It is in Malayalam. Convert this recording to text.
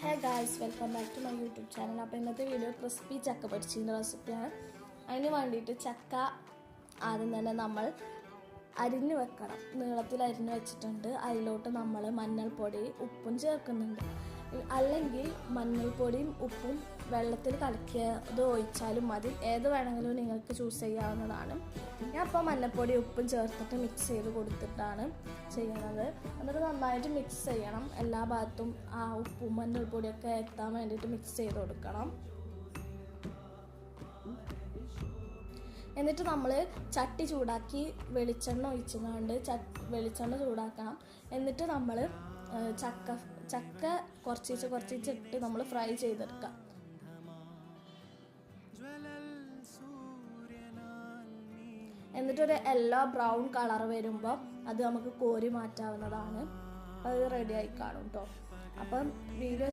Hey guys, welcome back to my YouTube channel. അപ്പോൾ ഇന്നത്തെ വീഡിയോ ക്രിസ്പി ചക്ക പൊരിച്ചതിൻ്റെ റെസിപ്പിയാണ്. അതിന് വേണ്ടിയിട്ട് ചക്ക ആദ്യം തന്നെ നമ്മൾ അരിഞ്ഞു വെക്കണം. നീളത്തിൽ അരിഞ്ഞു വെച്ചിട്ടുണ്ട്. അതിലോട്ട് നമ്മൾ മഞ്ഞൾപ്പൊടി ഉപ്പും ചേർക്കുന്നുണ്ട്. അല്ലെങ്കിൽ മഞ്ഞൾപ്പൊടിയും ഉപ്പും വെള്ളത്തിൽ കലക്കിയത് ഒഴിച്ചാലും മതി. ഏത് വേണമെങ്കിലും നിങ്ങൾക്ക് ചൂസ് ചെയ്യാവുന്നതാണ്. ഞാൻ അപ്പോൾ മഞ്ഞൾപ്പൊടി ഉപ്പും ചേർത്തിട്ട് മിക്സ് ചെയ്ത് കൊടുത്തിട്ടാണ് ചെയ്യുന്നത്. എന്നിട്ട് നന്നായിട്ട് മിക്സ് ചെയ്യണം. എല്ലാ ഭാഗത്തും ആ ഉപ്പും മഞ്ഞൾപ്പൊടിയൊക്കെ എത്താൻ വേണ്ടിയിട്ട് മിക്സ് ചെയ്ത് കൊടുക്കണം. എന്നിട്ട് നമ്മൾ ചട്ടി ചൂടാക്കി വെളിച്ചെണ്ണ ഒഴിച്ചുകൊണ്ട് വെളിച്ചെണ്ണ ചൂടാക്കണം. എന്നിട്ട് നമ്മൾ ചക്ക കുറച്ചിട്ട് നമ്മൾ ഫ്രൈ ചെയ്തെടുക്കാം. എന്നിട്ടൊരു യെല്ലോ ബ്രൗൺ കളർ വരുമ്പോൾ അത് നമുക്ക് കോരി മാറ്റാവുന്നതാണ്. അത് റെഡി ആയി കാണും കേട്ടോ. അപ്പം വീഡിയോ